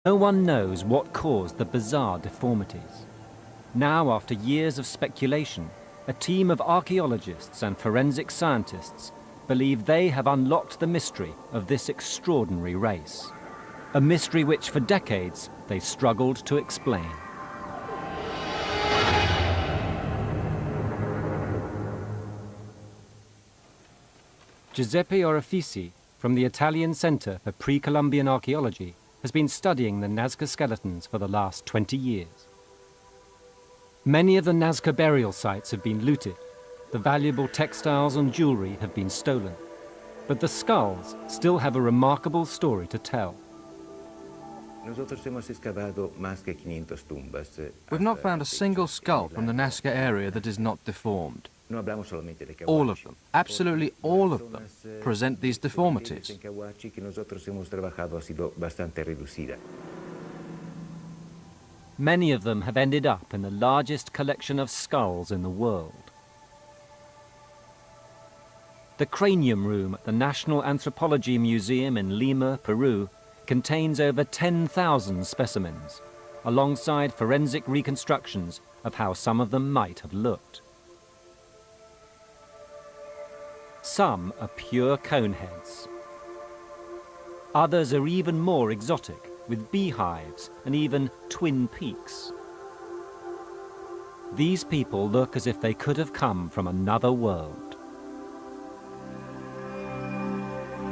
No one knows what caused the bizarre deformities. Now, after years of speculation, a team of archaeologists and forensic scientists believe they have unlocked the mystery of this extraordinary race. A mystery which for decades they struggled to explain. Giuseppe Orefici, from the Italian Center for Pre-Columbian Archaeology, has been studying the Nazca skeletons for the last 20 years. Many of the Nazca burial sites have been looted. The valuable textiles and jewelry have been stolen. But the skulls still have a remarkable story to tell. We've not found a single skull from the Nazca area that is not deformed. All of them, absolutely all of them, present these deformities. Many of them have ended up in the largest collection of skulls in the world. The cranium room at the National Anthropology Museum in Lima, Peru, contains over 10,000 specimens, alongside forensic reconstructions of how some of them might have looked. Some are pure cone heads. Others are even more exotic, with beehives and even twin peaks. These people look as if they could have come from another world.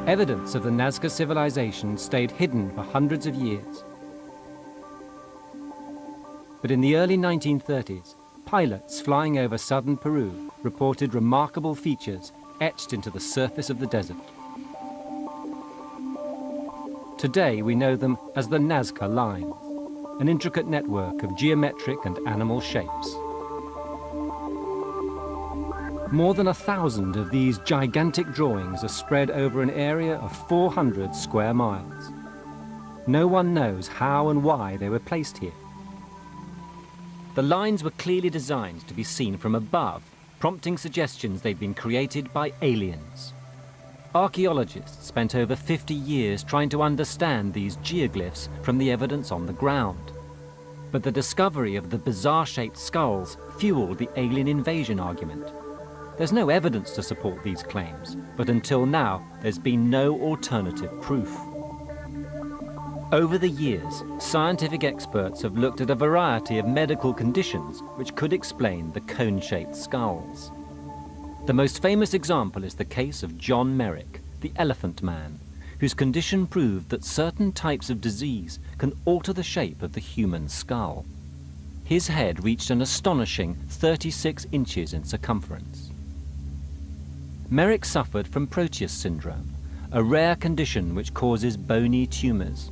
Evidence of the Nazca civilization stayed hidden for hundreds of years. But in the early 1930s, pilots flying over southern Peru reported remarkable features etched into the surface of the desert. Today we know them as the Nazca Line, an intricate network of geometric and animal shapes. More than 1,000 of these gigantic drawings are spread over an area of 400 square miles. No one knows how and why they were placed here. The lines were clearly designed to be seen from above, prompting suggestions they'd been created by aliens. Archaeologists spent over 50 years trying to understand these geoglyphs from the evidence on the ground. But the discovery of the bizarre-shaped skulls fueled the alien invasion argument. There's no evidence to support these claims, but until now, there's been no alternative proof. Over the years, scientific experts have looked at a variety of medical conditions which could explain the cone-shaped skulls. The most famous example is the case of John Merrick, the Elephant Man, whose condition proved that certain types of disease can alter the shape of the human skull. His head reached an astonishing 36 inches in circumference. Merrick suffered from Proteus syndrome, a rare condition which causes bony tumors.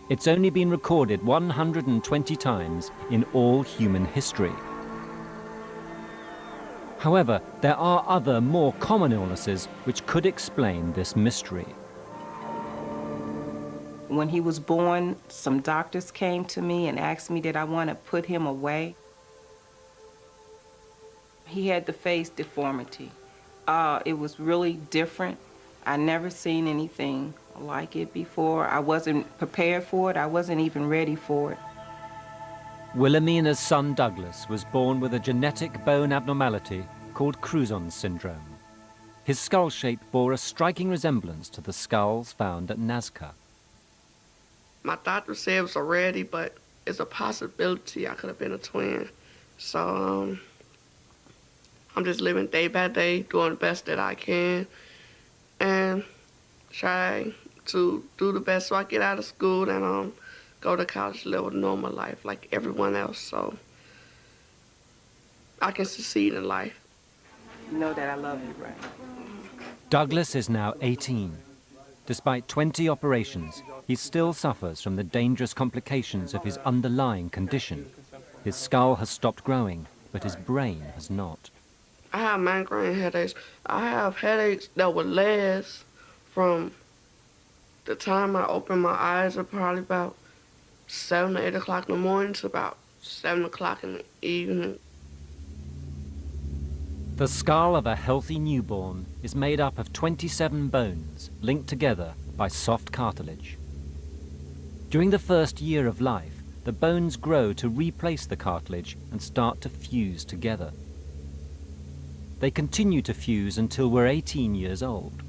It's only been recorded 120 times in all human history. However, there are other more common illnesses which could explain this mystery. When he was born, some doctors came to me and asked me did I want to put him away. He had the face deformity. It was really different. I never seen anything like it before. I wasn't prepared for it. I wasn't even ready for it. Wilhelmina's son Douglas was born with a genetic bone abnormality called Cruzon syndrome. His skull shape bore a striking resemblance to the skulls found at Nazca. My doctor said it was a rarity, but it's a possibility I could have been a twin. So I'm just living day by day, doing the best that I can, and try to do the best so I get out of school and go to college, live a normal life like everyone else, so I can succeed in life. You know that I love you, right? Douglas is now 18. Despite 20 operations, he still suffers from the dangerous complications of his underlying condition. His skull has stopped growing, but his brain has not. I have migraine headaches. I have headaches that would last from the time I open my eyes at probably about 7 or 8 o'clock in the morning to about 7 o'clock in the evening. The skull of a healthy newborn is made up of 27 bones linked together by soft cartilage. During the first year of life, the bones grow to replace the cartilage and start to fuse together. They continue to fuse until we're 18 years old.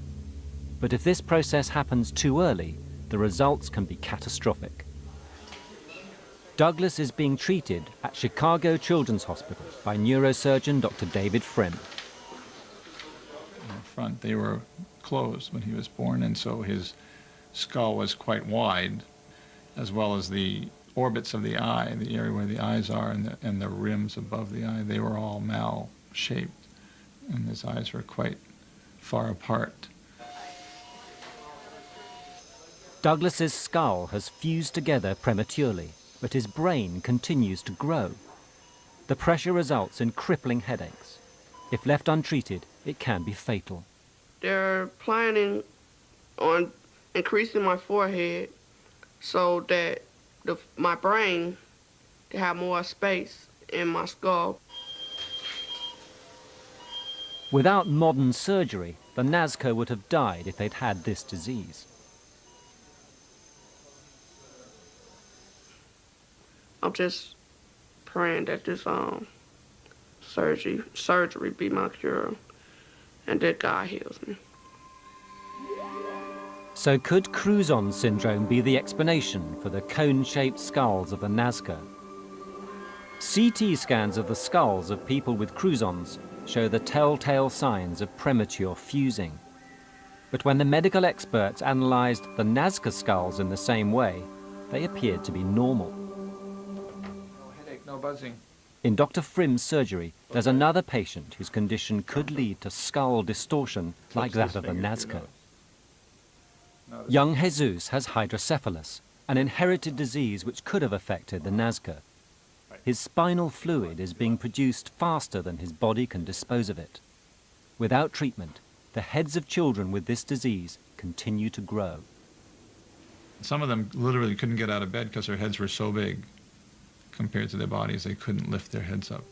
But if this process happens too early, the results can be catastrophic. Douglas is being treated at Chicago Children's Hospital by neurosurgeon Dr. David Frim. In the front, they were closed when he was born, and so his skull was quite wide, as well as the orbits of the eye, the area where the eyes are, and the rims above the eye, they were all mal-shaped, and his eyes were quite far apart. Douglas's skull has fused together prematurely, but his brain continues to grow. The pressure results in crippling headaches. If left untreated, it can be fatal. They're planning on increasing my forehead so that my brain can have more space in my skull. Without modern surgery, the Nazca would have died if they'd had this disease. I'm just praying that this surgery be my cure and that God heals me. So could Cruzon syndrome be the explanation for the cone-shaped skulls of the Nazca? CT scans of the skulls of people with Cruzons show the telltale signs of premature fusing. But when the medical experts analyzed the Nazca skulls in the same way, they appeared to be normal. No headache, no buzzing. In Dr. Frim's surgery, there's another patient whose condition could lead to skull distortion like that of the Nazca. Young Jesus has hydrocephalus, an inherited disease which could have affected the Nazca. His spinal fluid is being produced faster than his body can dispose of it. Without treatment, the heads of children with this disease continue to grow. Some of them literally couldn't get out of bed because their heads were so big compared to their bodies, they couldn't lift their heads up.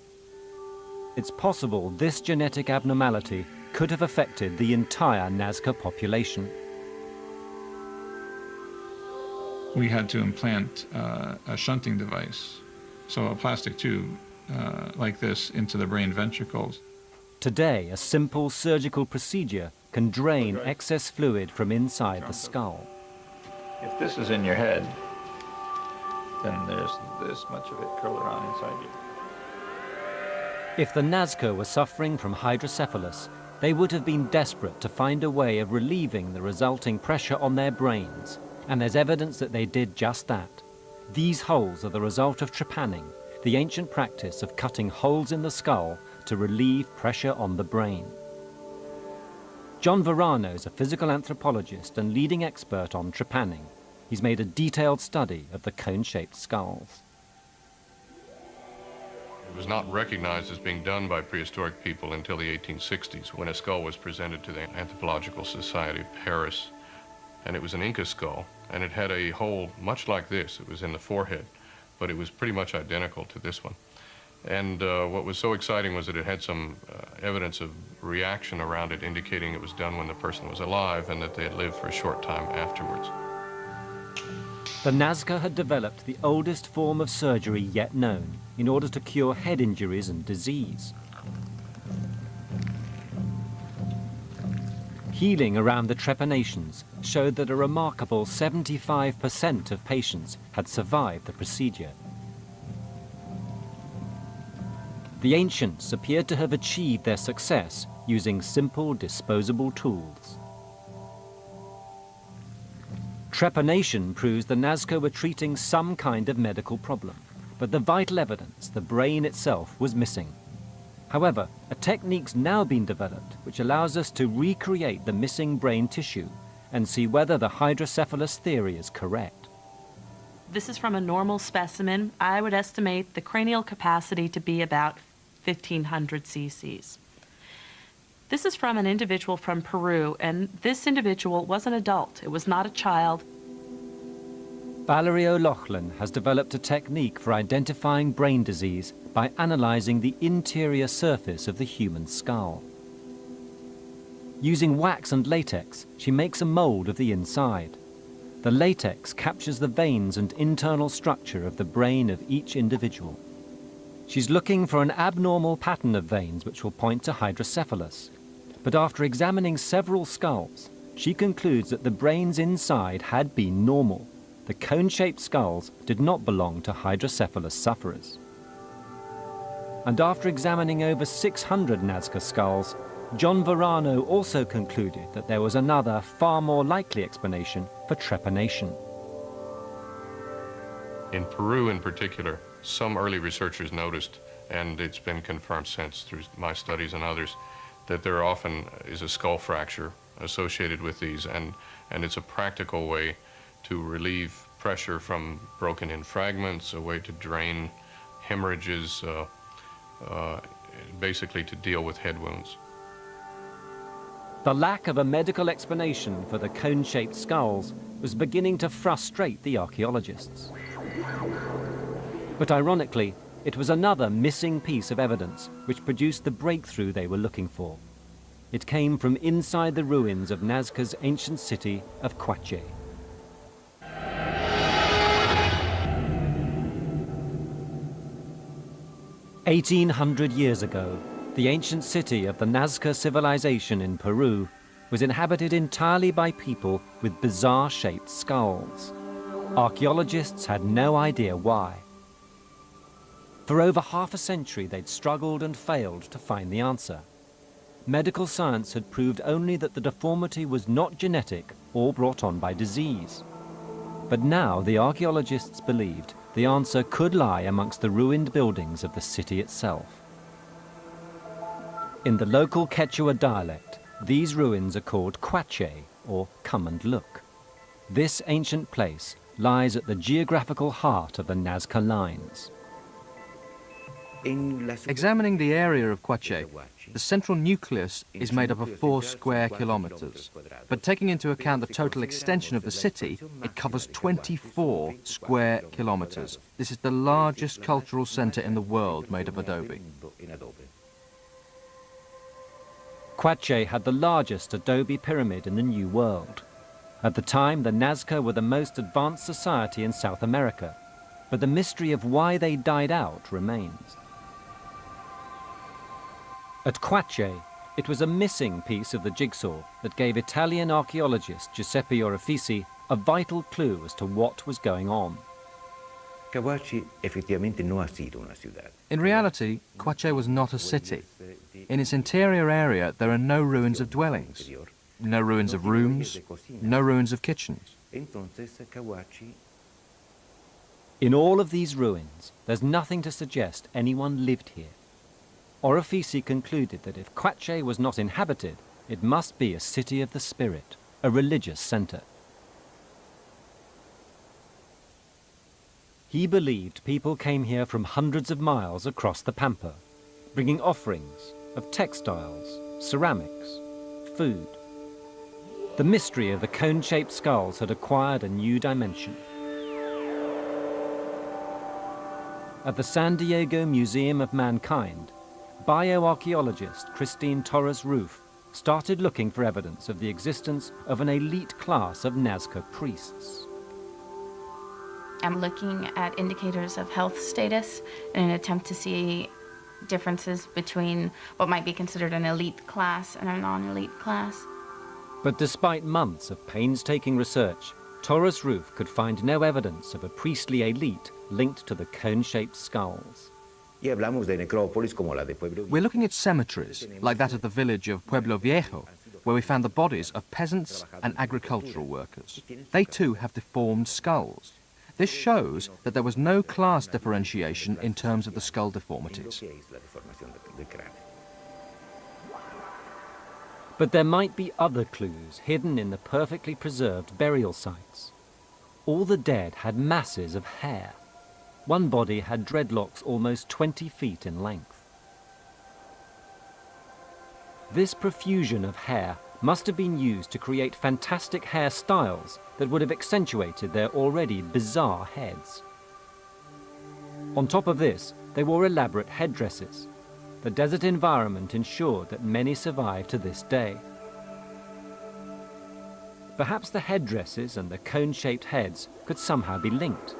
It's possible this genetic abnormality could have affected the entire Nazca population. We had to implant a shunting device, so a plastic tube like this into the brain ventricles. Today, a simple surgical procedure can drain excess fluid from inside the skull. If this is in your head, then there's this much of it curled around inside you. If the Nazca were suffering from hydrocephalus, they would have been desperate to find a way of relieving the resulting pressure on their brains, and there's evidence that they did just that. These holes are the result of trepanning, the ancient practice of cutting holes in the skull to relieve pressure on the brain. John Verano is a physical anthropologist and leading expert on trepanning. He's made a detailed study of the cone-shaped skulls. It was not recognized as being done by prehistoric people until the 1860s, when a skull was presented to the Anthropological Society of Paris. And it was an Inca skull, and it had a hole much like this. It was in the forehead, but it was pretty much identical to this one. And what was so exciting was that it had some evidence of reaction around it, indicating it was done when the person was alive and that they had lived for a short time afterwards. The Nazca had developed the oldest form of surgery yet known in order to cure head injuries and disease. Healing around the trepanations showed that a remarkable 75% of patients had survived the procedure. The ancients appeared to have achieved their success using simple disposable tools. Trepanation proves the Nazca were treating some kind of medical problem, but the vital evidence, the brain itself, was missing. However, a technique's now been developed which allows us to recreate the missing brain tissue and see whether the hydrocephalus theory is correct. This is from a normal specimen. I would estimate the cranial capacity to be about 1,500 cc's. This is from an individual from Peru, and this individual was an adult. It was not a child. Valerie O'Loughlin has developed a technique for identifying brain disease by analysing the interior surface of the human skull. Using wax and latex, she makes a mould of the inside. The latex captures the veins and internal structure of the brain of each individual. She's looking for an abnormal pattern of veins which will point to hydrocephalus. But after examining several skulls, she concludes that the brains inside had been normal. The cone-shaped skulls did not belong to hydrocephalus sufferers. And after examining over 600 Nazca skulls, John Varano also concluded that there was another, far more likely explanation for trepanation. In Peru in particular, some early researchers noticed, and it's been confirmed since through my studies and others, that there often is a skull fracture associated with these, and it's a practical way to relieve pressure from broken-in fragments, a way to drain hemorrhages, basically to deal with head wounds. The lack of a medical explanation for the cone-shaped skulls was beginning to frustrate the archaeologists. But ironically, it was another missing piece of evidence which produced the breakthrough they were looking for. It came from inside the ruins of Nazca's ancient city of Quache. 1800 years ago, the ancient city of the Nazca civilization in Peru was inhabited entirely by people with bizarre-shaped skulls. Archaeologists had no idea why. For over half a century, they'd struggled and failed to find the answer. Medical science had proved only that the deformity was not genetic or brought on by disease. But now the archaeologists believed the answer could lie amongst the ruined buildings of the city itself. In the local Quechua dialect, these ruins are called Quache, or come and look. This ancient place lies at the geographical heart of the Nazca lines. Examining the area of Quache, the central nucleus is made up of 4 square kilometers. But taking into account the total extension of the city, it covers 24 square kilometers. This is the largest cultural center in the world made of adobe. Quache had the largest adobe pyramid in the New World. At the time, the Nazca were the most advanced society in South America, but the mystery of why they died out remains. At Quache, it was a missing piece of the jigsaw that gave Italian archaeologist Giuseppe Orefici a vital clue as to what was going on. In reality, Quache was not a city. In its interior area, there are no ruins of dwellings, no ruins of rooms, no ruins of kitchens. In all of these ruins, there's nothing to suggest anyone lived here. Orefici concluded that if Quache was not inhabited, it must be a city of the spirit, a religious center. He believed people came here from hundreds of miles across the Pampa, bringing offerings of textiles, ceramics, food. The mystery of the cone-shaped skulls had acquired a new dimension. At the San Diego Museum of Mankind, bioarchaeologist Christine Torres Roof started looking for evidence of the existence of an elite class of Nazca priests. I'm looking at indicators of health status in an attempt to see differences between what might be considered an elite class and a non-elite class. But despite months of painstaking research, Torres Roof could find no evidence of a priestly elite linked to the cone-shaped skulls. We're looking at cemeteries, like that of the village of Pueblo Viejo, where we found the bodies of peasants and agricultural workers. They too have deformed skulls. This shows that there was no class differentiation in terms of the skull deformities. But there might be other clues hidden in the perfectly preserved burial sites. All the dead had masses of hair. One body had dreadlocks almost 20 feet in length. This profusion of hair must have been used to create fantastic hairstyles that would have accentuated their already bizarre heads. On top of this, they wore elaborate headdresses. The desert environment ensured that many survive to this day. Perhaps the headdresses and the cone-shaped heads could somehow be linked.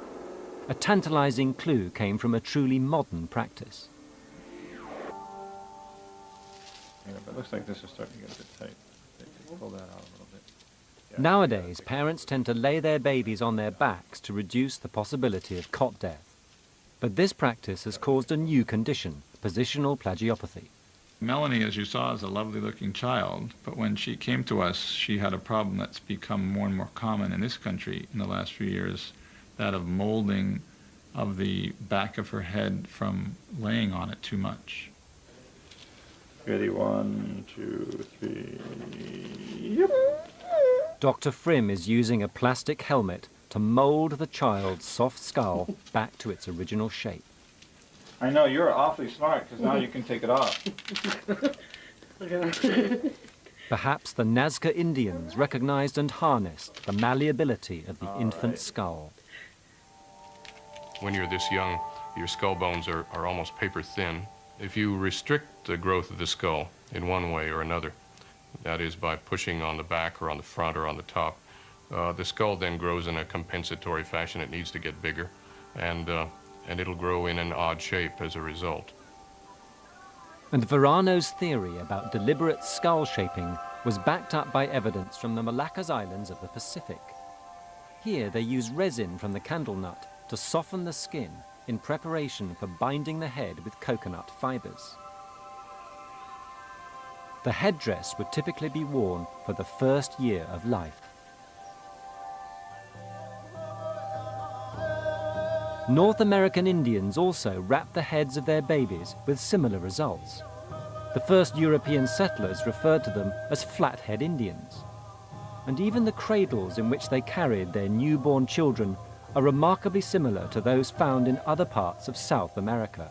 A tantalizing clue came from a truly modern practice. Yeah, but it looks like this is starting to get a bit tight. Pull that out a little bit. Yeah. Nowadays, parents tend to lay their babies on their backs to reduce the possibility of cot death. But this practice has caused a new condition, positional plagiopathy. Melanie, as you saw, is a lovely-looking child, but when she came to us, she had a problem that's become more and more common in this country in the last few years, that of molding of the back of her head from laying on it too much. Ready, 1, 2, 3, yep. Dr. Frim is using a plastic helmet to mold the child's soft skull back to its original shape. I know, you're awfully smart, because now you can take it off. Perhaps the Nazca Indians recognized and harnessed the malleability of the infant skull. When you're this young, your skull bones are almost paper thin. If you restrict the growth of the skull in one way or another, that is by pushing on the back or on the front or on the top, the skull then grows in a compensatory fashion. It needs to get bigger, and it'll grow in an odd shape as a result. And Verano's theory about deliberate skull shaping was backed up by evidence from the Moluccas Islands of the Pacific. Here they use resin from the candle nut to soften the skin in preparation for binding the head with coconut fibers. The headdress would typically be worn for the first year of life. North American Indians also wrapped the heads of their babies with similar results. The first European settlers referred to them as flathead Indians. And even the cradles in which they carried their newborn children are remarkably similar to those found in other parts of South America.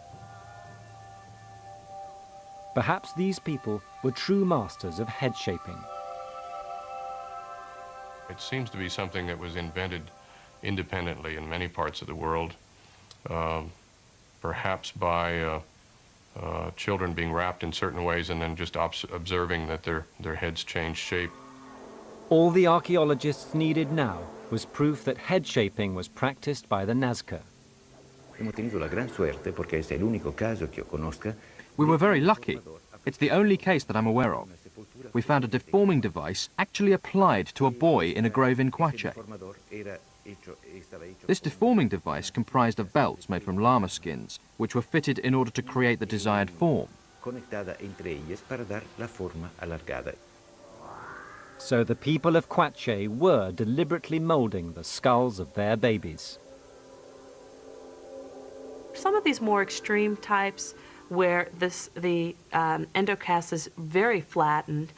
Perhaps these people were true masters of head shaping. It seems to be something that was invented independently in many parts of the world, perhaps by children being wrapped in certain ways and then just observing that their heads change shape. All the archaeologists needed now was proof that head shaping was practiced by the Nazca. We were very lucky. It's the only case that I'm aware of. We found a deforming device actually applied to a boy in a grave in Quache. This deforming device comprised of belts made from llama skins, which were fitted in order to create the desired form. So the people of Quache were deliberately molding the skulls of their babies. Some of these more extreme types where the endocast is very flattened,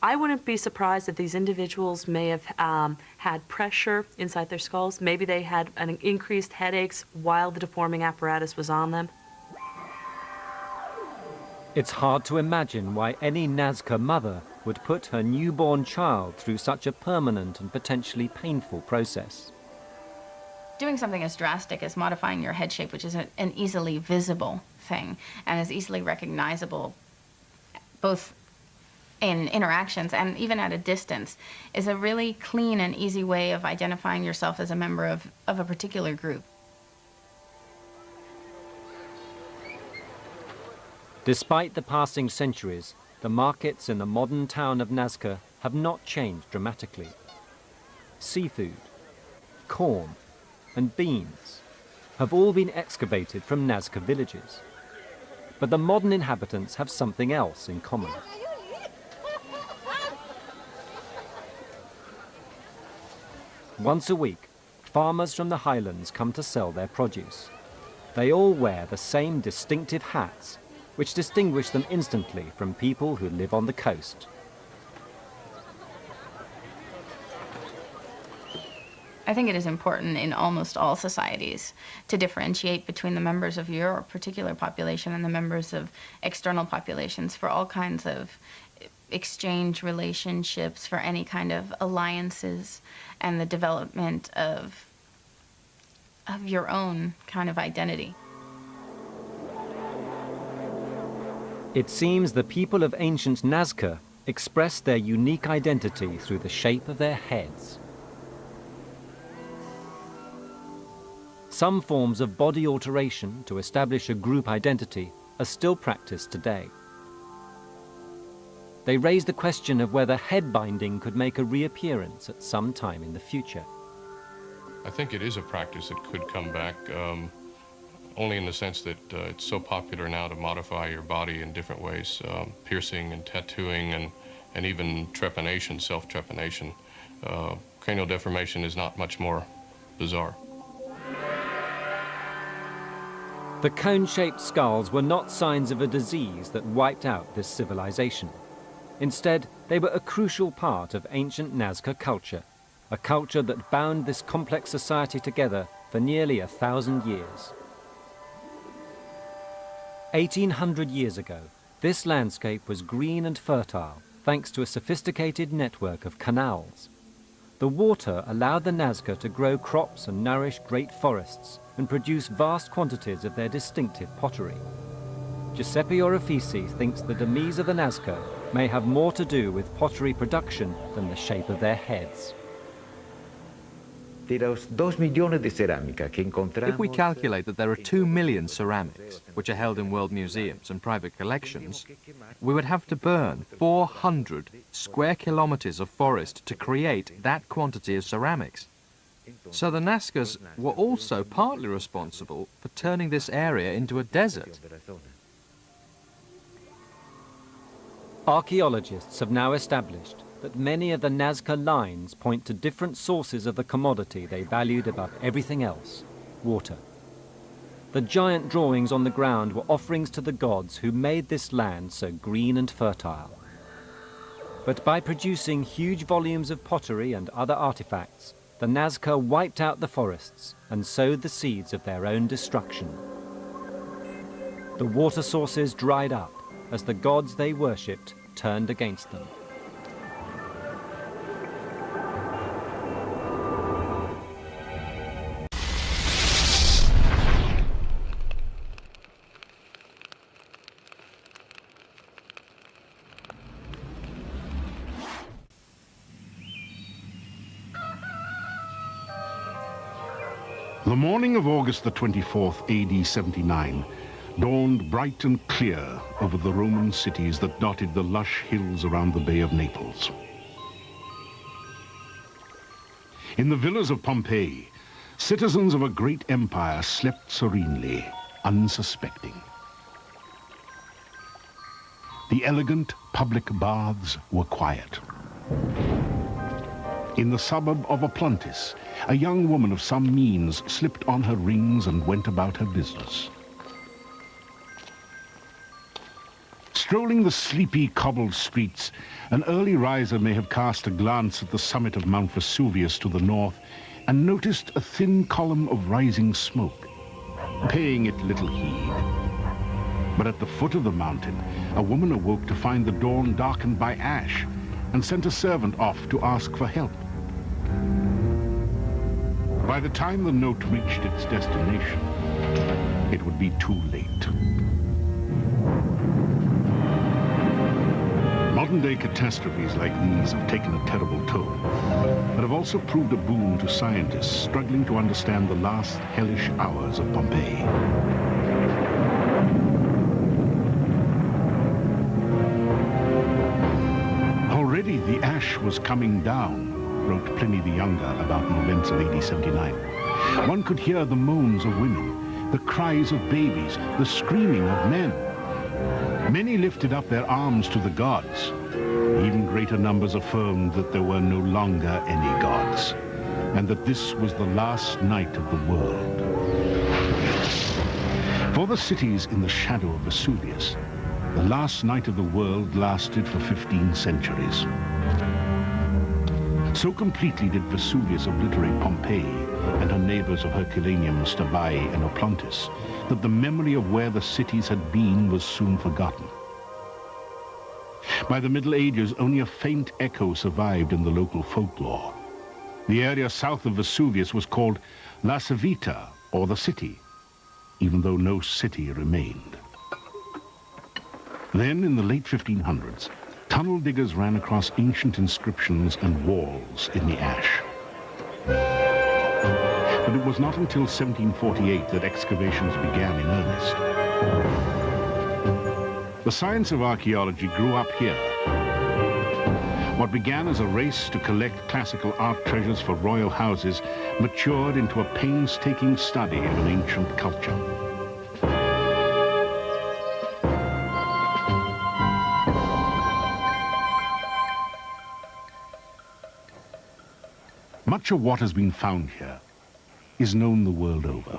I wouldn't be surprised if these individuals may have had pressure inside their skulls. Maybe they had an increased headaches while the deforming apparatus was on them. It's hard to imagine why any Nazca mother would put her newborn child through such a permanent and potentially painful process. Doing something as drastic as modifying your head shape, which is an easily visible thing and is easily recognizable both in interactions and even at a distance, is a really clean and easy way of identifying yourself as a member of a particular group. Despite the passing centuries, the markets in the modern town of Nazca have not changed dramatically. Seafood, corn, and beans have all been excavated from Nazca villages. But the modern inhabitants have something else in common. Once a week, farmers from the highlands come to sell their produce. They all wear the same distinctive hats, which distinguish them instantly from people who live on the coast. I think it is important in almost all societies to differentiate between the members of your particular population and the members of external populations for all kinds of exchange relationships, for any kind of alliances, and the development of your own kind of identity. It seems the people of ancient Nazca expressed their unique identity through the shape of their heads. Some forms of body alteration to establish a group identity are still practiced today. They raise the question of whether head binding could make a reappearance at some time in the future. I think it is a practice that could come back, only in the sense that it's so popular now to modify your body in different ways, piercing and tattooing and even trepanation, self-trepanation. Cranial deformation is not much more bizarre. The cone-shaped skulls were not signs of a disease that wiped out this civilization. Instead, they were a crucial part of ancient Nazca culture, a culture that bound this complex society together for nearly 1,000 years. 1,800 years ago, this landscape was green and fertile thanks to a sophisticated network of canals. The water allowed the Nazca to grow crops and nourish great forests and produce vast quantities of their distinctive pottery. Giuseppe Orefici thinks the demise of the Nazca may have more to do with pottery production than the shape of their heads. If we calculate that there are 2 million ceramics, which are held in world museums and private collections, we would have to burn 400 square kilometers of forest to create that quantity of ceramics. So the Nazcas were also partly responsible for turning this area into a desert. Archaeologists have now established that many of the Nazca lines point to different sources of the commodity they valued above everything else, water. The giant drawings on the ground were offerings to the gods who made this land so green and fertile. But by producing huge volumes of pottery and other artifacts, the Nazca wiped out the forests and sowed the seeds of their own destruction. The water sources dried up as the gods they worshipped turned against them. The morning of August the 24th, AD 79, dawned bright and clear over the Roman cities that dotted the lush hills around the Bay of Naples. In the villas of Pompeii, citizens of a great empire slept serenely, unsuspecting. The elegant public baths were quiet. In the suburb of Oplontis, a young woman of some means slipped on her rings and went about her business. Strolling the sleepy, cobbled streets, an early riser may have cast a glance at the summit of Mount Vesuvius to the north and noticed a thin column of rising smoke, paying it little heed. But at the foot of the mountain, a woman awoke to find the dawn darkened by ash and sent a servant off to ask for help. By the time the note reached its destination, it would be too late. Modern-day catastrophes like these have taken a terrible toll, but have also proved a boon to scientists struggling to understand the last hellish hours of Pompeii. Already the ash was coming down, wrote Pliny the Younger about the events of AD 79. One could hear the moans of women, the cries of babies, the screaming of men. Many lifted up their arms to the gods. Even greater numbers affirmed that there were no longer any gods, and that this was the last night of the world. For the cities in the shadow of Vesuvius, the last night of the world lasted for 15 centuries. So completely did Vesuvius obliterate Pompeii and her neighbors of Herculaneum, Stabae, and Oplontis, that the memory of where the cities had been was soon forgotten. By the Middle Ages, only a faint echo survived in the local folklore. The area south of Vesuvius was called La Civita, or the city, even though no city remained. Then, in the late 1500s, Tunnel diggers ran across ancient inscriptions and walls in the ash. But it was not until 1748 that excavations began in earnest. The science of archaeology grew up here. What began as a race to collect classical art treasures for royal houses matured into a painstaking study of an ancient culture. Much of what has been found here is known the world over.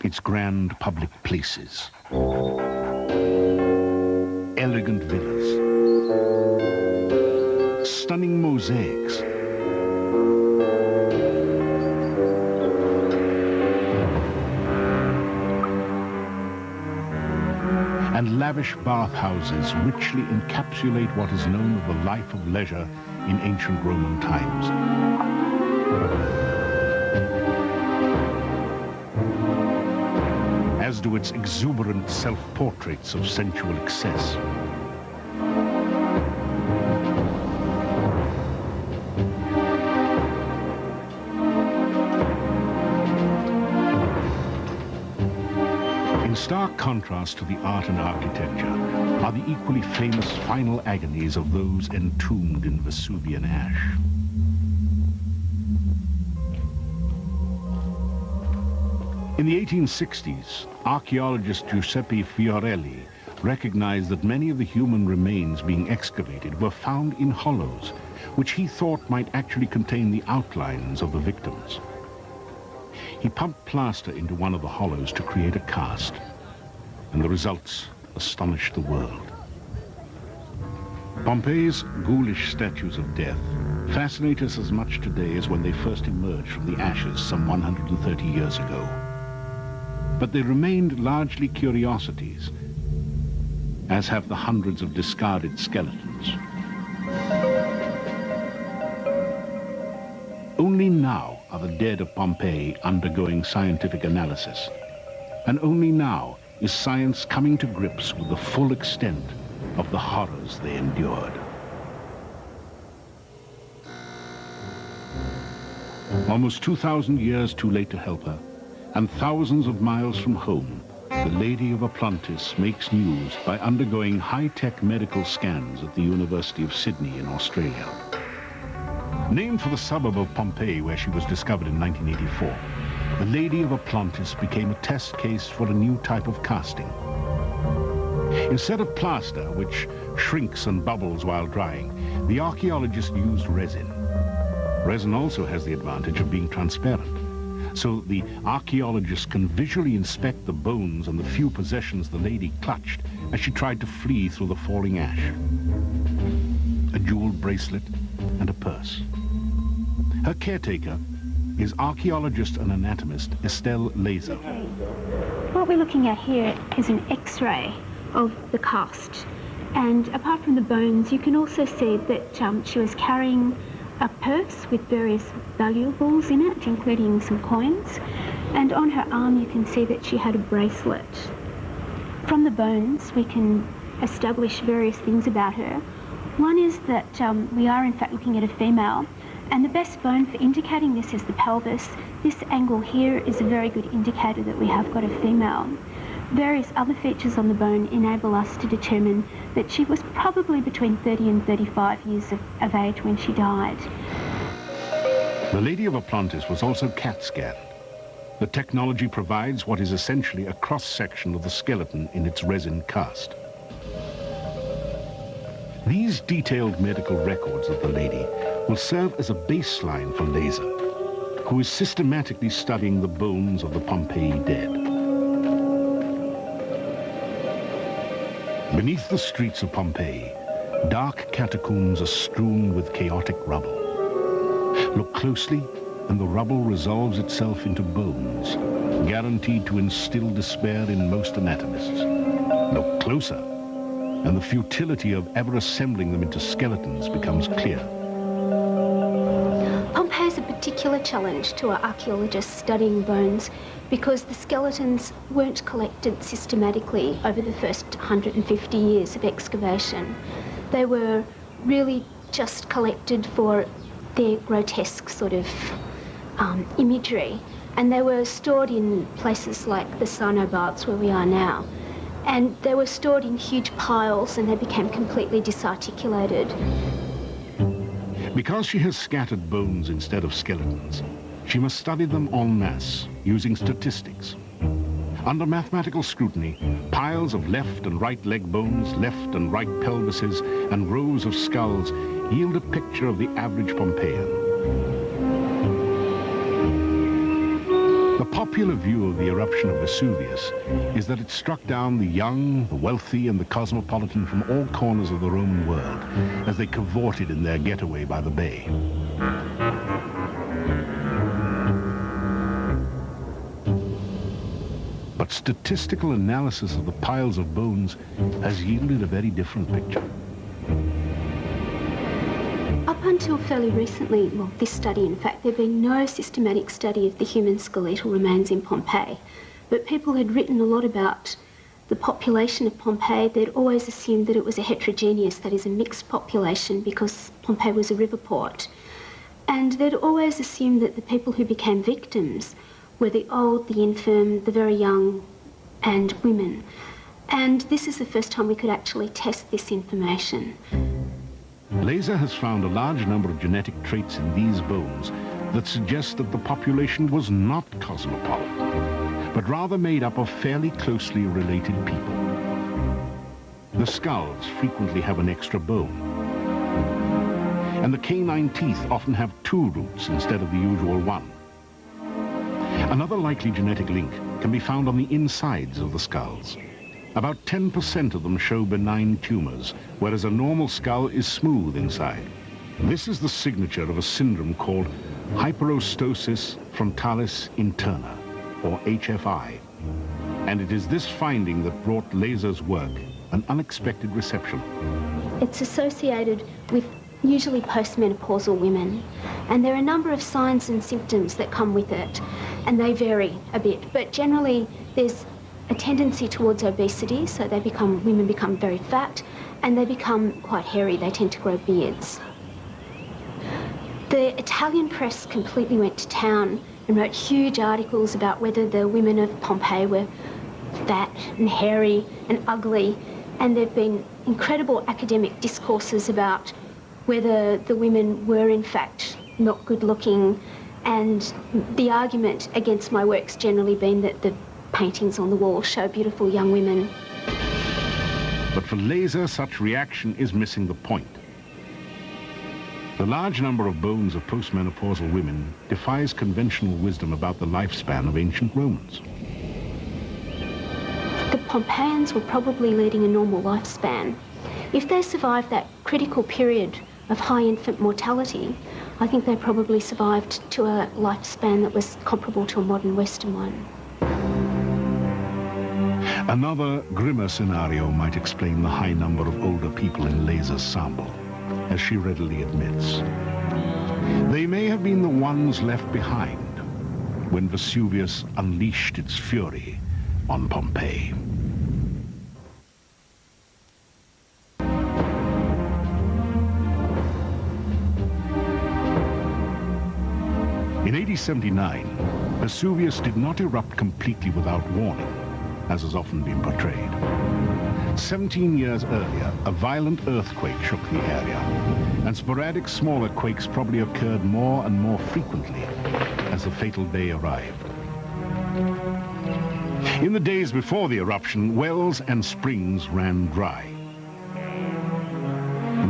Its grand public places, elegant villas, stunning mosaics, and lavish bathhouses richly encapsulate what is known of the life of leisure in ancient Roman times. As do its exuberant self-portraits of sensual excess. In stark contrast to the art and architecture are the equally famous final agonies of those entombed in Vesuvian ash. In the 1860s, archaeologist Giuseppe Fiorelli recognized that many of the human remains being excavated were found in hollows, which he thought might actually contain the outlines of the victims. He pumped plaster into one of the hollows to create a cast, and the results astonished the world. Pompeii's ghoulish statues of death fascinate us as much today as when they first emerged from the ashes some 130 years ago. But they remained largely curiosities, as have the hundreds of discarded skeletons. Only now are the dead of Pompeii undergoing scientific analysis, and only now is science coming to grips with the full extent of the horrors they endured. Almost 2,000 years too late to help her, and thousands of miles from home, the Lady of Atlantis makes news by undergoing high-tech medical scans at the University of Sydney in Australia. Named for the suburb of Pompeii where she was discovered in 1984, the Lady of Atlantis became a test case for a new type of casting. Instead of plaster, which shrinks and bubbles while drying, the archaeologist used resin. Resin also has the advantage of being transparent, so the archaeologist can visually inspect the bones and the few possessions the lady clutched as she tried to flee through the falling ash. A jeweled bracelet and a purse. Her caretaker is archaeologist and anatomist Estelle Laser. What we're looking at here is an X-ray of the cast, and apart from the bones you can also see that she was carrying a purse with various valuables in it, including some coins, and on her arm you can see that she had a bracelet. From the bones we can establish various things about her. One is that we are in fact looking at a female, and the best bone for indicating this is the pelvis. This angle here is a very good indicator that we have got a female. Various other features on the bone enable us to determine that she was probably between 30 and 35 years of age when she died. The Lady of Atlantis was also CAT scanned. The technology provides what is essentially a cross-section of the skeleton in its resin cast. These detailed medical records of the lady will serve as a baseline for Laser, who is systematically studying the bones of the Pompeii dead. Beneath the streets of Pompeii, dark catacombs are strewn with chaotic rubble. Look closely, and the rubble resolves itself into bones, guaranteed to instill despair in most anatomists. Look closer, and the futility of ever assembling them into skeletons becomes clear. Pompeii is a particular challenge to our archaeologists studying bones because the skeletons weren't collected systematically over the first 150 years of excavation. They were really just collected for their grotesque sort of imagery, and they were stored in places like the cenobites where we are now, and they were stored in huge piles and they became completely disarticulated. Because she has scattered bones instead of skeletons, she must study them en masse, using statistics. Under mathematical scrutiny, piles of left and right leg bones, left and right pelvises, and rows of skulls yield a picture of the average Pompeian. The popular view of the eruption of Vesuvius is that it struck down the young, the wealthy, and the cosmopolitan from all corners of the Roman world as they cavorted in their getaway by the bay. But statistical analysis of the piles of bones has yielded a very different picture. Up until fairly recently, well, this study, in fact, there had been no systematic study of the human skeletal remains in Pompeii. But people had written a lot about the population of Pompeii. They'd always assumed that it was a heterogeneous, that is, a mixed population, because Pompeii was a river port. And they'd always assumed that the people who became victims were the old, the infirm, the very young, and women. And this is the first time we could actually test this information. Laser has found a large number of genetic traits in these bones that suggest that the population was not cosmopolitan, but rather made up of fairly closely related people. The skulls frequently have an extra bone, and the canine teeth often have 2 roots instead of the usual 1. Another likely genetic link can be found on the insides of the skulls. About 10% of them show benign tumors, whereas a normal skull is smooth inside. This is the signature of a syndrome called hyperostosis frontalis interna, or HFI. And it is this finding that brought Laser's work an unexpected reception. It's associated with usually postmenopausal women, and there are a number of signs and symptoms that come with it, and they vary a bit, but generally there's a tendency towards obesity, so women become very fat, and they become quite hairy. They tend to grow beards. The Italian press completely went to town and wrote huge articles about whether the women of Pompeii were fat and hairy and ugly, and there've been incredible academic discourses about whether the women were in fact not good looking, and the argument against my work's generally been that the paintings on the wall show beautiful young women. But for Laser, such reaction is missing the point. The large number of bones of postmenopausal women defies conventional wisdom about the lifespan of ancient Romans. The Pompeians were probably leading a normal lifespan. If they survived that critical period of high infant mortality, I think they probably survived to a lifespan that was comparable to a modern Western one. Another, grimmer scenario might explain the high number of older people in Laser's sample, as she readily admits. They may have been the ones left behind when Vesuvius unleashed its fury on Pompeii. In AD 79, Vesuvius did not erupt completely without warning, as has often been portrayed. 17 years earlier, a violent earthquake shook the area, and sporadic smaller quakes probably occurred more and more frequently as the fatal day arrived. In the days before the eruption, wells and springs ran dry.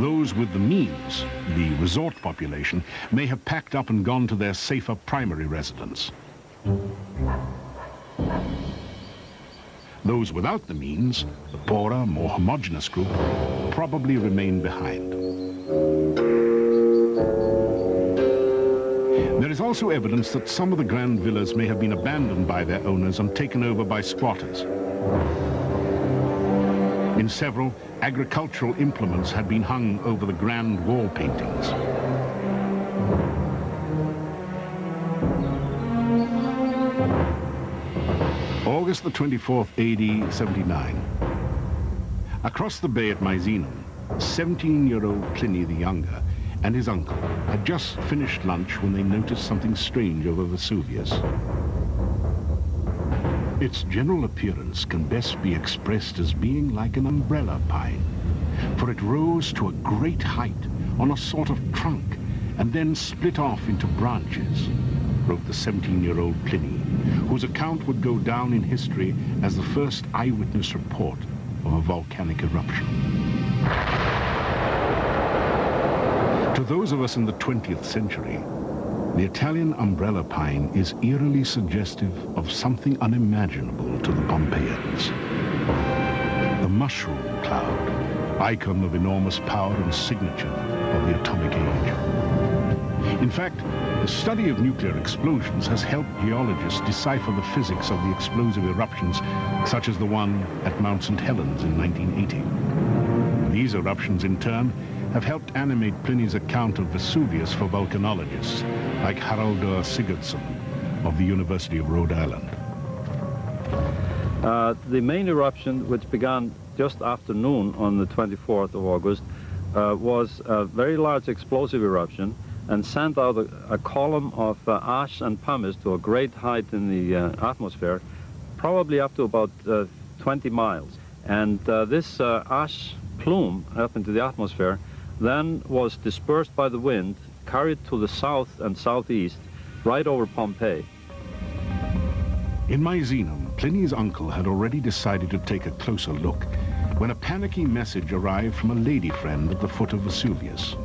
Those with the means, the resort population, may have packed up and gone to their safer primary residence. Those without the means, the poorer, more homogeneous group, probably remained behind. There is also evidence that some of the grand villas may have been abandoned by their owners and taken over by squatters. In several, agricultural implements had been hung over the grand wall paintings. August the 24th, AD 79. Across the bay at Misenum, 17-year-old Pliny the Younger and his uncle had just finished lunch when they noticed something strange over Vesuvius. Its general appearance can best be expressed as being like an umbrella pine, for it rose to a great height on a sort of trunk and then split off into branches, wrote the 17-year-old Pliny, whose account would go down in history as the first eyewitness report of a volcanic eruption. To those of us in the 20th century, the Italian umbrella pine is eerily suggestive of something unimaginable to the Pompeians. The mushroom cloud, icon of enormous power and signature of the atomic age. In fact, the study of nuclear explosions has helped geologists decipher the physics of the explosive eruptions, such as the one at Mount St. Helens in 1980. These eruptions, in turn, have helped animate Pliny's account of Vesuvius for volcanologists, like Haraldur Sigurdsson of the University of Rhode Island. The main eruption, which began just after noon on the 24th of August, was a very large explosive eruption and sent out a column of ash and pumice to a great height in the atmosphere, probably up to about 20 miles. And this ash plume up into the atmosphere then was dispersed by the wind, carried to the south and southeast, right over Pompeii. In Misenum, Pliny's uncle had already decided to take a closer look when a panicky message arrived from a lady friend at the foot of Vesuvius.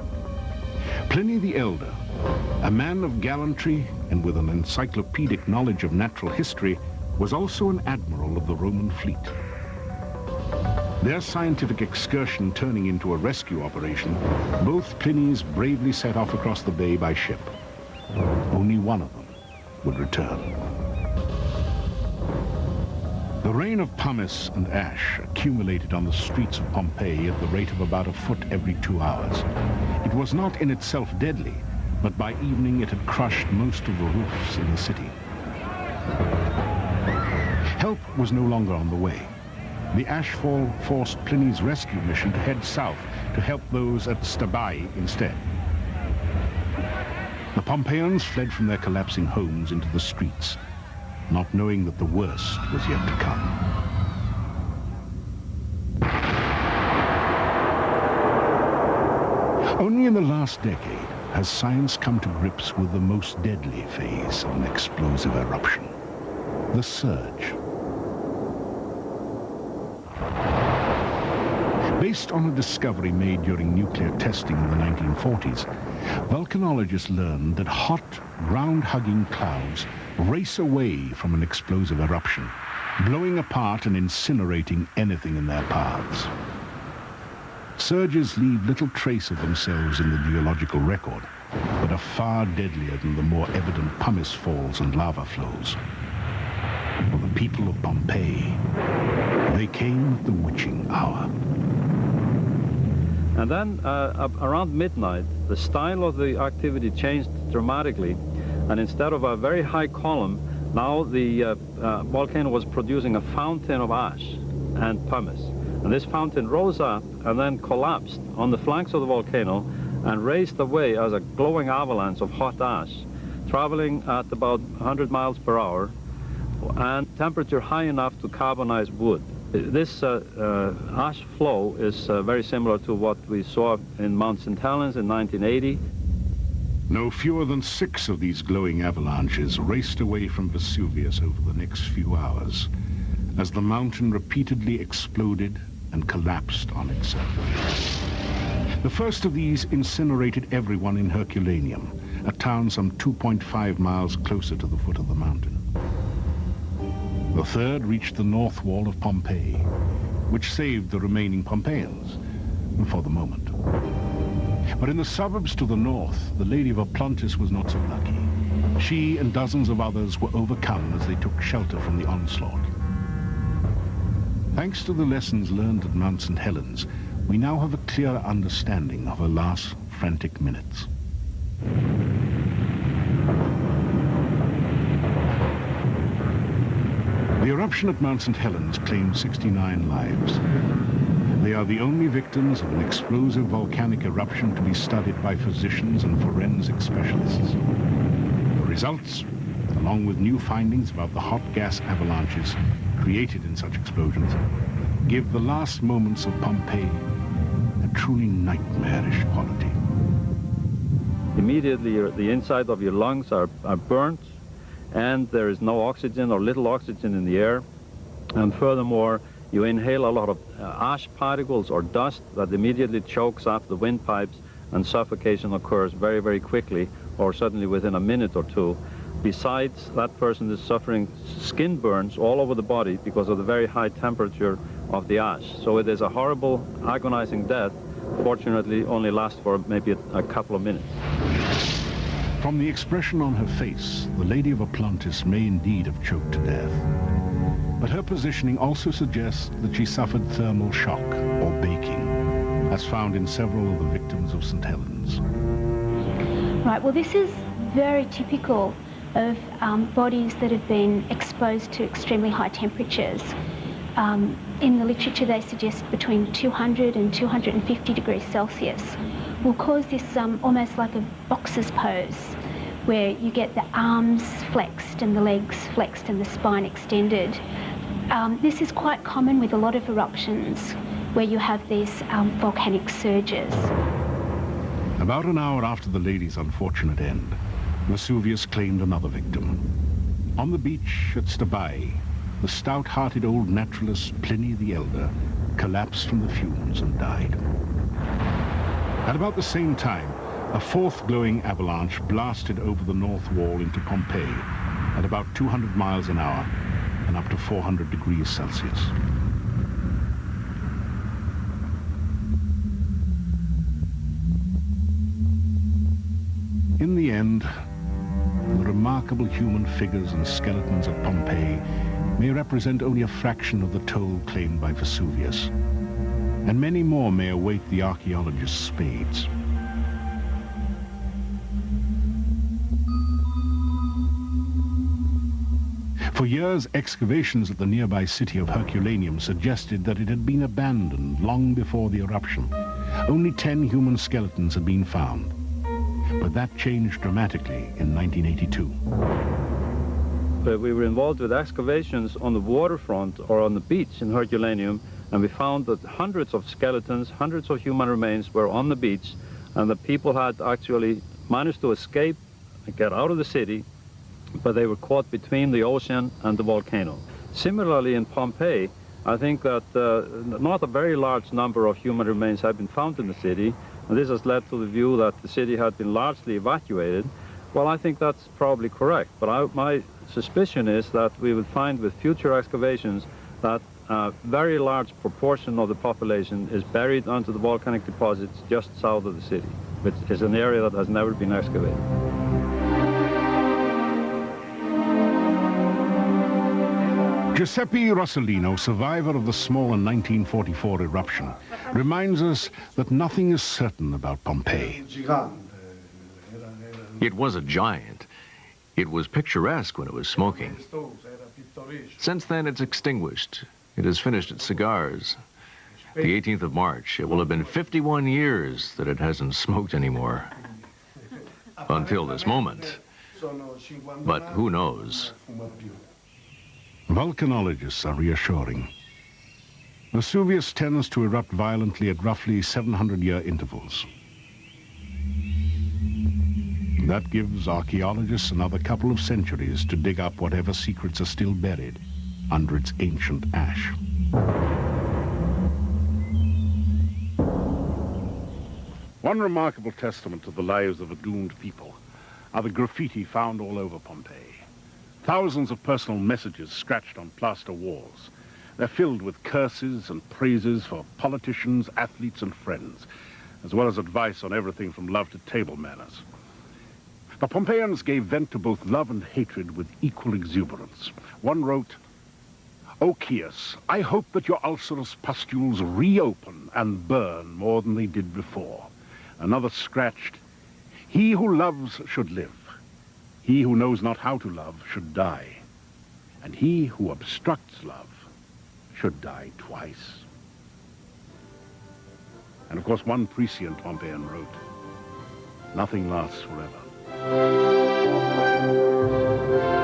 Pliny the Elder, a man of gallantry and with an encyclopedic knowledge of natural history, was also an admiral of the Roman fleet. Their scientific excursion turning into a rescue operation, both Plinies bravely set off across the bay by ship. Only one of them would return. The rain of pumice and ash accumulated on the streets of Pompeii at the rate of about a foot every 2 hours. It was not in itself deadly, but by evening it had crushed most of the roofs in the city. Help was no longer on the way. The ashfall forced Pliny's rescue mission to head south to help those at Stabai instead. The Pompeians fled from their collapsing homes into the streets, not knowing that the worst was yet to come. Only in the last decade has science come to grips with the most deadly phase of an explosive eruption, the surge. Based on a discovery made during nuclear testing in the 1940s, volcanologists learned that hot, ground-hugging clouds race away from an explosive eruption, blowing apart and incinerating anything in their paths. Surges leave little trace of themselves in the geological record, but are far deadlier than the more evident pumice falls and lava flows. For the people of Pompeii, they came at the witching hour. And then around midnight, the style of the activity changed dramatically, and instead of a very high column, now the volcano was producing a fountain of ash and pumice. And this fountain rose up and then collapsed on the flanks of the volcano and raced away as a glowing avalanche of hot ash, traveling at about 100 miles per hour, and temperature high enough to carbonize wood. This ash flow is very similar to what we saw in Mount St. Helens in 1980. No fewer than 6 of these glowing avalanches raced away from Vesuvius over the next few hours as the mountain repeatedly exploded and collapsed on itself. The first of these incinerated everyone in Herculaneum, a town some 2.5 miles closer to the foot of the mountain. The third reached the north wall of Pompeii, which saved the remaining Pompeians, for the moment. But in the suburbs to the north, the Lady of Oplontis was not so lucky. She and dozens of others were overcome as they took shelter from the onslaught. Thanks to the lessons learned at Mount St. Helens, we now have a clear understanding of her last frantic minutes. The eruption at Mount St. Helens claimed 69 lives. They are the only victims of an explosive volcanic eruption to be studied by physicians and forensic specialists. The results, along with new findings about the hot gas avalanches created in such explosions, give the last moments of Pompeii a truly nightmarish quality. Immediately, the inside of your lungs are burnt, and there is no oxygen or little oxygen in the air. And furthermore, you inhale a lot of ash particles or dust that immediately chokes up the windpipes, and suffocation occurs very, very quickly, or certainly within a minute or two. Besides, that person is suffering skin burns all over the body because of the very high temperature of the ash. So it is a horrible, agonizing death. Fortunately, only lasts for maybe a couple of minutes. From the expression on her face, the lady of Atlantis may indeed have choked to death. But her positioning also suggests that she suffered thermal shock or baking, as found in several of the victims of St. Helens. Right, well, this is very typical of bodies that have been exposed to extremely high temperatures. In the literature, they suggest between 200 and 250 degrees Celsius will cause this almost like a boxer's pose, where you get the arms flexed and the legs flexed and the spine extended. This is quite common with a lot of eruptions where you have these volcanic surges. About an hour after the lady's unfortunate end, Vesuvius claimed another victim. On the beach at Stabai, the stout-hearted old naturalist Pliny the Elder collapsed from the fumes and died. At about the same time, a fourth glowing avalanche blasted over the north wall into Pompeii at about 200 miles an hour and up to 400 degrees Celsius. In the end, the remarkable human figures and skeletons of Pompeii may represent only a fraction of the toll claimed by Vesuvius, and many more may await the archaeologist's spades. For years, excavations at the nearby city of Herculaneum suggested that it had been abandoned long before the eruption. Only 10 human skeletons had been found. But that changed dramatically in 1982. We were involved with excavations on the waterfront or on the beach in Herculaneum, and we found that hundreds of skeletons, hundreds of human remains were on the beach, and the people had actually managed to escape and get out of the city, but they were caught between the ocean and the volcano. Similarly, in Pompeii, I think that not a very large number of human remains have been found in the city, and this has led to the view that the city had been largely evacuated. Well, I think that's probably correct, but my suspicion is that we will find with future excavations that a very large proportion of the population is buried under the volcanic deposits just south of the city, which is an area that has never been excavated. Giuseppe Rossellino, survivor of the small 1944 eruption, reminds us that nothing is certain about Pompeii. It was a giant. It was picturesque when it was smoking. Since then, it's extinguished. It has finished its cigars. The 18th of March, it will have been 51 years that it hasn't smoked anymore. Until this moment. But who knows? Volcanologists are reassuring. Vesuvius tends to erupt violently at roughly 700-year intervals. That gives archaeologists another couple of centuries to dig up whatever secrets are still buried under its ancient ash. One remarkable testament to the lives of a doomed people are the graffiti found all over Pompeii. Thousands of personal messages scratched on plaster walls. They're filled with curses and praises for politicians, athletes, and friends, as well as advice on everything from love to table manners. The Pompeians gave vent to both love and hatred with equal exuberance. One wrote, "O Chius, I hope that your ulcerous pustules reopen and burn more than they did before." Another scratched, "He who loves should live. He who knows not how to love should die. And he who obstructs love should die twice." And of course, one prescient Pompeian wrote, "Nothing lasts forever."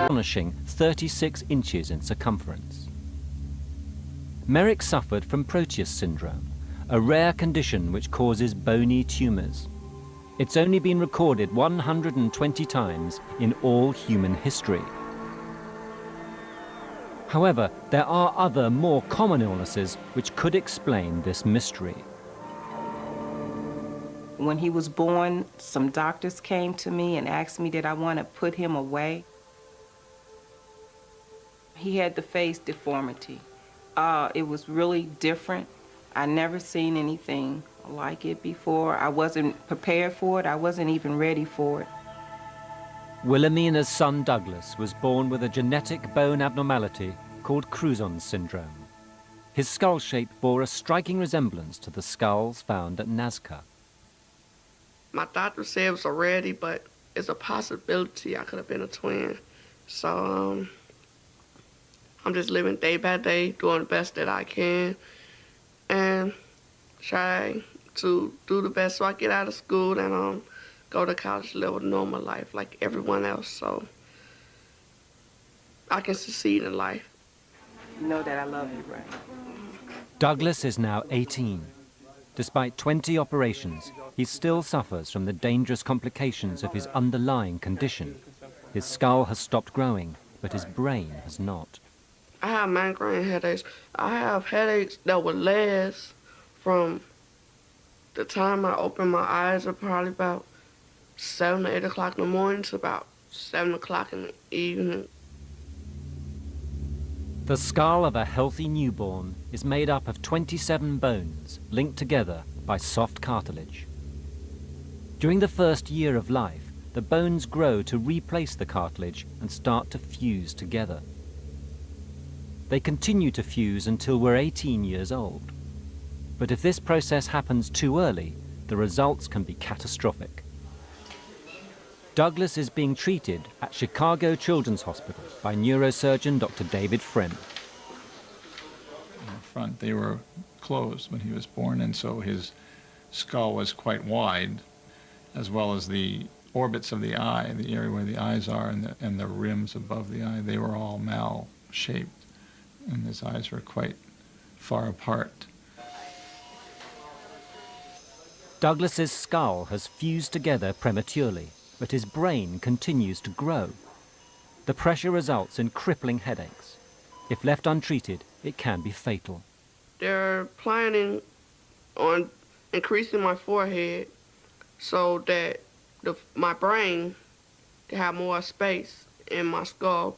Astonishing 36 inches in circumference. Merrick suffered from Proteus syndrome, a rare condition which causes bony tumors. It's only been recorded 120 times in all human history. However, there are other more common illnesses which could explain this mystery. When he was born, some doctors came to me and asked me did I want to put him away. He had the face deformity. It was really different. I never seen anything like it before. I wasn't prepared for it. I wasn't even ready for it. Wilhelmina's son Douglas was born with a genetic bone abnormality called Crouzon's syndrome. His skull shape bore a striking resemblance to the skulls found at Nazca. My doctor said it was a rarity, but it's a possibility I could have been a twin. So I'm just living day by day, doing the best that I can, and trying to do the best so I get out of school and go to college, live a normal life like everyone else, so I can succeed in life. You know that I love you, right? Douglas is now 18. Despite 20 operations, he still suffers from the dangerous complications of his underlying condition. His skull has stopped growing, but his brain has not. I have migraine headaches. I have headaches that would last from the time I open my eyes at probably about 7 or 8 o'clock in the morning to about 7 o'clock in the evening. The skull of a healthy newborn is made up of 27 bones linked together by soft cartilage. During the first year of life, the bones grow to replace the cartilage and start to fuse together. They continue to fuse until we're 18 years old. But if this process happens too early, the results can be catastrophic. Douglas is being treated at Chicago Children's Hospital by neurosurgeon Dr. David Friend. In the front, they were closed when he was born, and so his skull was quite wide, as well as the orbits of the eye, the area where the eyes are and the rims above the eye, they were all mal-shaped, and his eyes were quite far apart. Douglas's skull has fused together prematurely, but his brain continues to grow. The pressure results in crippling headaches. If left untreated, it can be fatal. They're planning on increasing my forehead so that my brain can have more space in my skull.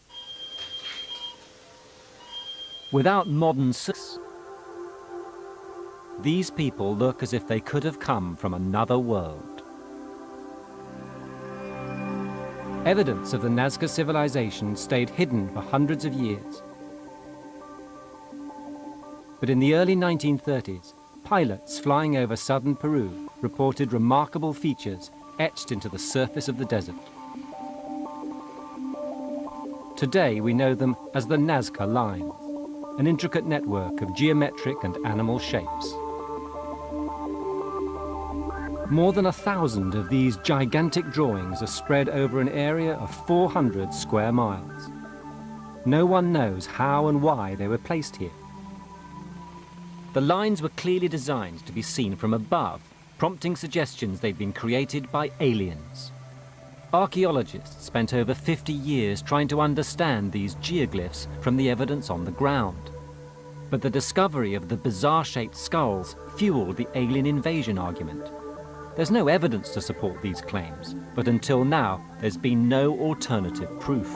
Without modern science, these people look as if they could have come from another world. Evidence of the Nazca civilization stayed hidden for hundreds of years. But in the early 1930s, pilots flying over southern Peru reported remarkable features etched into the surface of the desert. Today we know them as the Nazca lines, an intricate network of geometric and animal shapes. More than 1,000 of these gigantic drawings are spread over an area of 400 square miles. No one knows how and why they were placed here. The lines were clearly designed to be seen from above, prompting suggestions they'd been created by aliens. Archaeologists spent over 50 years trying to understand these geoglyphs from the evidence on the ground. But the discovery of the bizarre-shaped skulls fueled the alien invasion argument. There's no evidence to support these claims, but until now, there's been no alternative proof.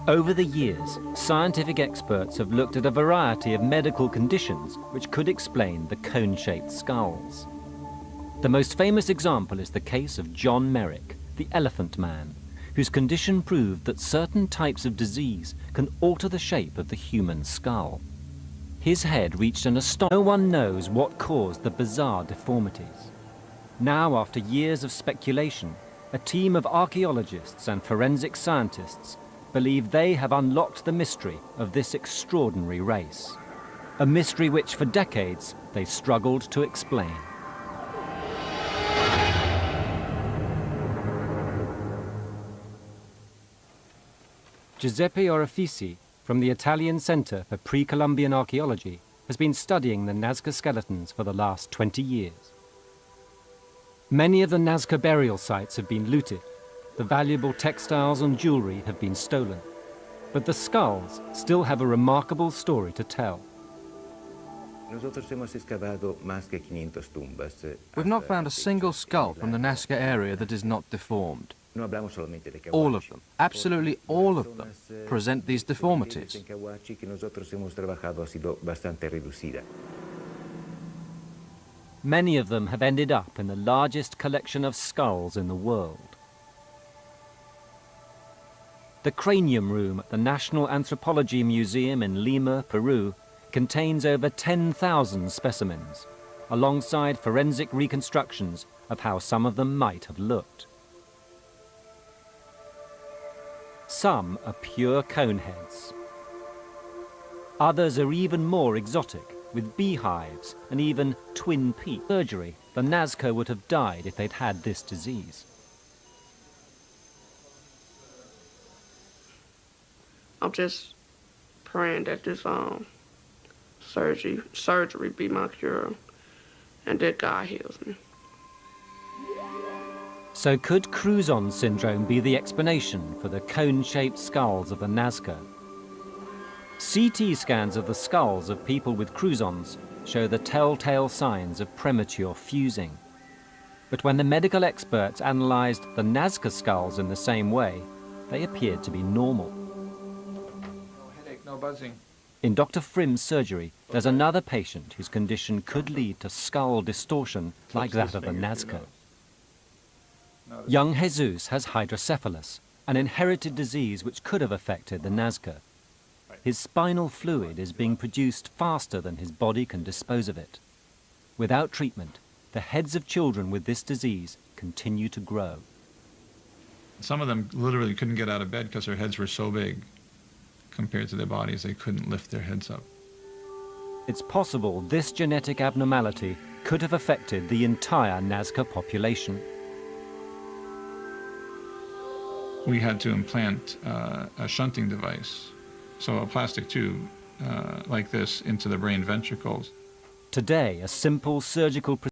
Over the years, scientific experts have looked at a variety of medical conditions which could explain the cone-shaped skulls. The most famous example is the case of John Merrick, the Elephant Man, whose condition proved that certain types of disease can alter the shape of the human skull. His head reached an astonishing. No one knows what caused the bizarre deformities. Now, after years of speculation, a team of archaeologists and forensic scientists believe they have unlocked the mystery of this extraordinary race. a mystery which for decades they struggled to explain. Giuseppe Orefici, from the Italian Center for Pre-Columbian Archaeology, has been studying the Nazca skeletons for the last 20 years. Many of the Nazca burial sites have been looted, the valuable textiles and jewelry have been stolen, but the skulls still have a remarkable story to tell. We've not found a single skull from the Nazca area that is not deformed. All of them, absolutely all of them, present these deformities. Many of them have ended up in the largest collection of skulls in the world. The cranium room at the National Anthropology Museum in Lima, Peru, contains over 10,000 specimens, alongside forensic reconstructions of how some of them might have looked. Some are pure cone heads. Others are even more exotic, with beehives and even twin peaks. Surgery, the Nazca would have died if they'd had this disease. I'm just praying that this surgery be my cure and that God heals me. So could Cruzon syndrome be the explanation for the cone-shaped skulls of the Nazca? CT scans of the skulls of people with Cruzons show the telltale signs of premature fusing. But when the medical experts analysed the Nazca skulls in the same way, they appeared to be normal. No headache, no buzzing. In Dr. Frim's surgery, there's another patient whose condition could lead to skull distortion like that of the Nazca. Young Jesus has hydrocephalus, an inherited disease which could have affected the Nazca. His spinal fluid is being produced faster than his body can dispose of it. Without treatment, the heads of children with this disease continue to grow. Some of them literally couldn't get out of bed because their heads were so big compared to their bodies, they couldn't lift their heads up. It's possible this genetic abnormality could have affected the entire Nazca population. We had to implant a shunting device, so a plastic tube like this into the brain ventricles. Today, a simple surgical procedure